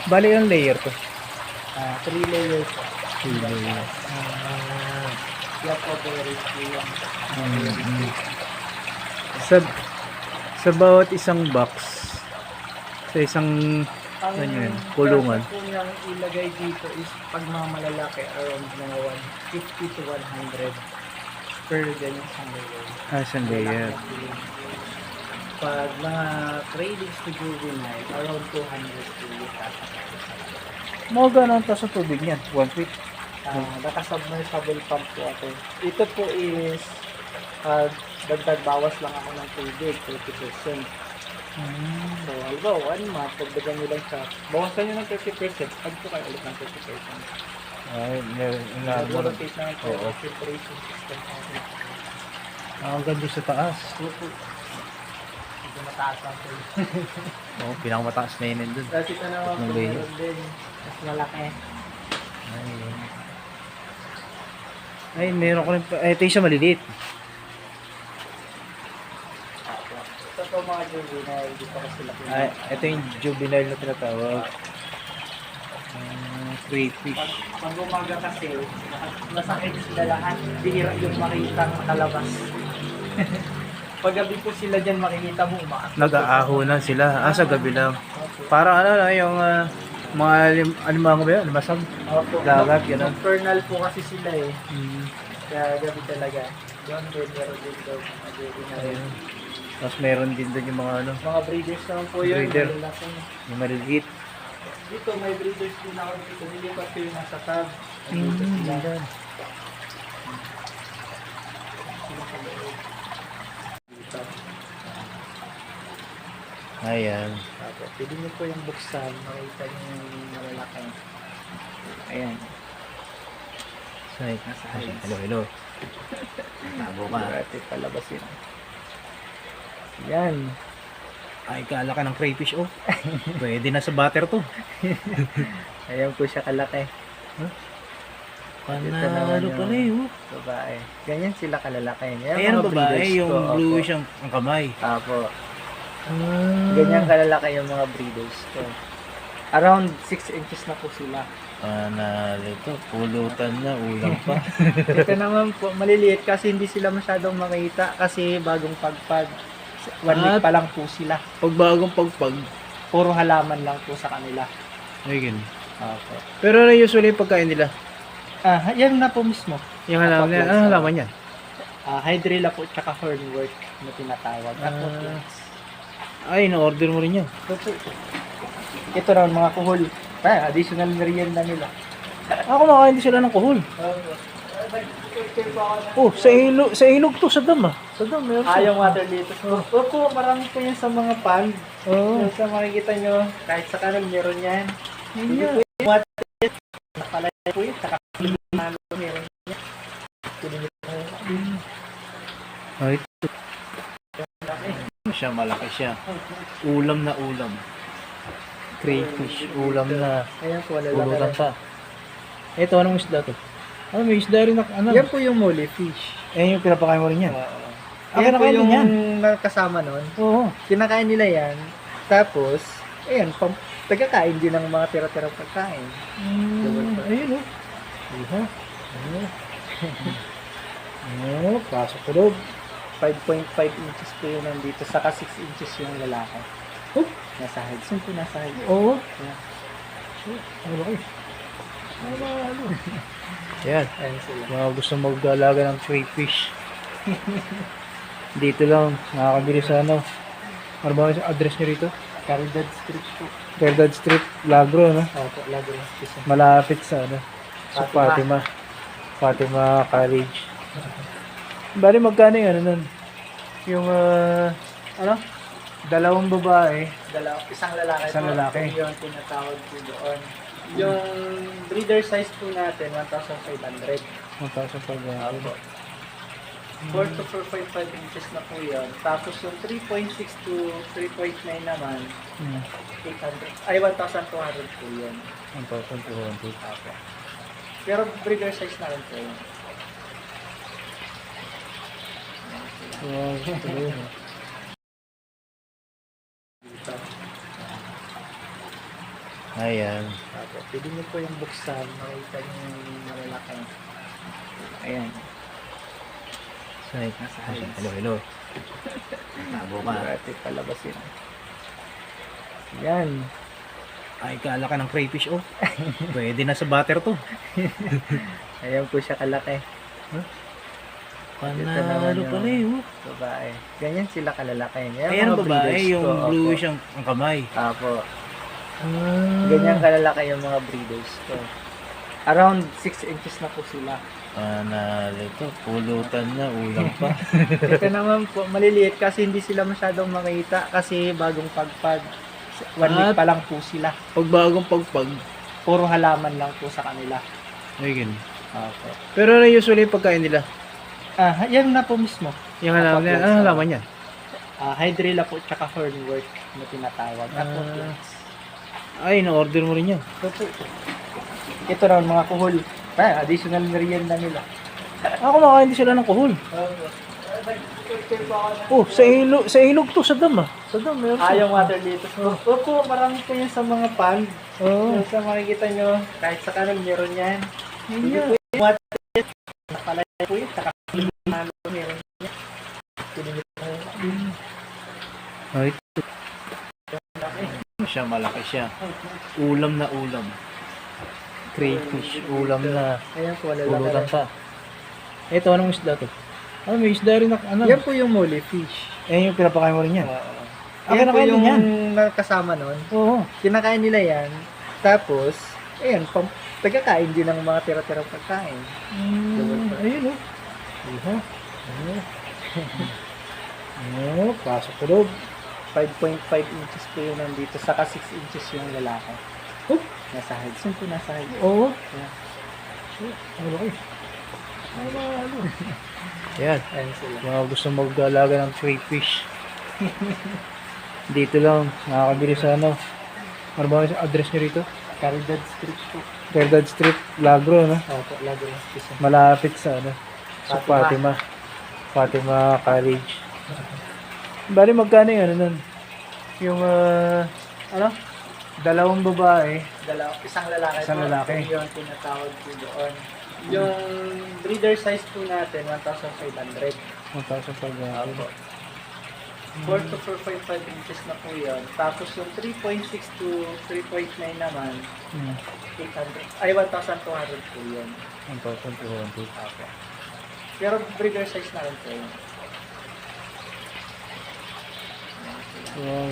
Bali ang layer to. 3 layers po. 3 layers. Kaya po bearish po yung Sa, sa bawat isang box, sa isang ang yun, kulungan. presyo po niyang ilagay dito is pag mga malalaki around mga 150 to 100 per ganyan isang layer. Isang layer. Pag mga tradings to juvenile, around 200 po yung Mga gano'n to sa tubig niyan? 1 feet? Naka-submersible pump po ako. Ito po is dagdag bawas lang ako ng tubig, 30%. So, halimbawa, 1 month, pagdagan nyo lang siya, bawasan nyo ng 30%, pag po kayo ulit ng 30%. Ay, Nag-rotate na ito, Oo. filtration system natin. ang ganda sa taas. Medyo mataas ang po. Oo, pinakamataas na yun dun. Tapos ito naman po, Tatlong layer. meron din, mas malaki. Ay, meron ko rin pa. Ito yung isa maliliit. Ito po mga juvenile, dito kasi laki. Ay, ito yung juvenile na tinatawag. Crayfish. Pag umaga kasi, masakit sila lahat. Bihira yung makita ng kalabas. Pag gabi po sila dyan, makikita mo umakas. Nag-aahonan sila. Sa gabi lang. Parang ano na, yung mga alimango ba yun? Limasag? Opo. Dagat, gano'n. Nocturnal po kasi sila eh. Kaya gabi talaga. Yun din, meron din daw. Ayun. Tapos meron din doon yung mga ano, Mga breeders naman po yun. Breeder. Malalaki. yung maliliit. Dito may breeders din ako dito. Nilipat ko yung nasa tab. Dito sila. Ayan. Sila sa loob. Dito. Ayan. Tapos, pwede nyo po yung buksan. Makita nyo yung malalaki. Ayan. Say, hello, hello. Tabo ka. Ate palabasin. Yan. Ay, kalaki ng crayfish, oh. Pwede na sa butter to. Ayan po siya kalaki. Panalo pala eh, oh. Babae. Ganyan sila kalalaki. Ayan ang babae, breeders yung ko, bluish opo. ang kamay. Apo. Ganyan kalalaki yung mga breeders ko. Around 6 inches na po sila. Panalo to, pulutan na, ulam pa. Ito naman po, maliliit kasi hindi sila masyadong makita kasi bagong pagpag. 1 week pa lang po sila. Pagbagong pagpag. Puro halaman lang po sa kanila. Ay, ganun. Apo. Pero ano usually yung pagkain nila? Yan na po mismo. Yung halaman yan, ano halaman yan? Hydrilla po tsaka hornwork na tinatawag. Ay, na-order mo rin yan. Ito raw mga kuhol. Additional merienda nila. Kumakain din sila ng kuhol. Oh, sa ilog to, sa dam ah. Sa dam, meron siya. Yung water dito. Opo, marami po yan sa mga pond. Oo. Yung sa makikita nyo, kahit sa kanan meron yan. Yun yan. Yung water dito, napalay po yun. Saka malo meron yan. Ay, ito. Siya, malaki siya. Ulam na ulam. Crayfish, ulam na. Ayan po, Pulutan pa. Ito, anong isda to? May isda rin na, ano? Yan po yung molly fish. Yung pinapakain mo rin yan. Yan po kinakain din yung yan. kasama nun. Oo. Kinakain nila yan. Tapos, ayan, tagakain din ng mga tira-tirang pagkain. Ayun, oh. Iha. Pasok ko loob. 5.5 inches po yun nandito. Saka 6 inches yung lalaki. Oh. Nasa height. Saan po nasa height? Oo. Yeah. Ano kayo? Yan. Ayan sila. Mga gusto mag-alaga ng crayfish. Dito lang, nakakabili sa ano. Ano ba yung address nyo rito? Caridad Street po. Caridad Street, Lagro, no? Opo, lagi lang station. Malapit sa ano. Sa Fatima. Fatima College. Bali, magkano yung ano nun? Yung, ano? Dalawang babae. Isang lalaki Isang po. lalaki. Yung tinatawag po doon. Yung breeder size po natin, 1,500. 1,500. Opo. 4 to 4.5 inches na po yun. Tapos yung 3.6 to 3.9 naman, 800. Ay, 1,200 po yun. 1,200. Opo. Pero breeder size na rin po yun. Ayan. Opo, pwede nyo po yung buksan, makita nyo yung malalaki. Ayan. Say, Nasa eyes. hello. Tabo ka. Ate palabasin. Yan. Ay, kalaki ng crayfish, oh. Pwede na sa butter to. Ayan po siya kalaki. Panalo pala eh, oh. Babae. Ganyan sila kalalaki. Yan Ayan ang mga babae, breeders yung ko, opo. bluish ang kamay. Apo. Ganyan kalalaki yung mga breeders ko. Around 6 inches na po sila. Panalo to. Pulutan na, ulam pa. Ito naman po, maliliit kasi hindi sila masyadong makita kasi bagong pagpag. 1 week pa lang po sila. Pagbagong pagpag. Puro halaman lang po sa kanila. Ay, ganun. Opo. Pero ano usually yung pagkain nila? Yan na po mismo. Yung halaman niya, ano halaman yan? Hydrilla po tsaka hornwort na tinatawag. Ako Ay, na-order mo rin yan. ito raw mga kuhol. Additional merienda nila. Kumakain din sila ng kuhol. Oh, sa ilog to, sa dam ah. Sa dam, meron. Yung water dito. Opo, marami po yan sa mga pond. Oo. Sa makikita nyo, kahit sa kanan meron yan. Yun Hindi yan. po yung water. Nakalay po yun. Saka meron yan. Ay, siya, malaki siya. Ulam na ulam. Crayfish, ulam na. Ayan po, Pulutan lalaki. pa. Ito, anong isda to? May isda rin na, ano? Yan po yung molly fish. Ayan yung pinapakain mo rin yan. Yan po kinakain din yung yan. kasama nun. Oo. Kinakain nila yan. Tapos, ayan, tagakain din ng mga tira-tirang pagkain. Ayun oh. Iha. Oh, pasok ko loob. 5.5 inches po yun nandito. Saka 6 inches yung lalaki. Oh. Nasa height. Saan po nasa height? Oo. Ayan. Ano kayo? Yan. Ayan sila. Mga gusto mag-alaga ng crayfish. Dito lang. Nakakabili sa ano. Ano ba yung address nyo rito? Caridad Street po. Caridad Street, Lagro, no? Opo, lagi ng piso. Malapit sa ano. Sa Fatima. Fatima College. Bali magkano yung ano nun? Yung ano? Dalawang babae. Isang lalaki Isang po. lalaki. Yung tinatawag po doon. Yung breeder size po natin, 1,500. 1,500. Opo. 4 to 4.5 inches na po yun. Tapos yung 3.6 to 3.9 naman, 800. Ay, 1,200 po yun. 1,200. Opo. Pero breeder size na rin po yun. Wow,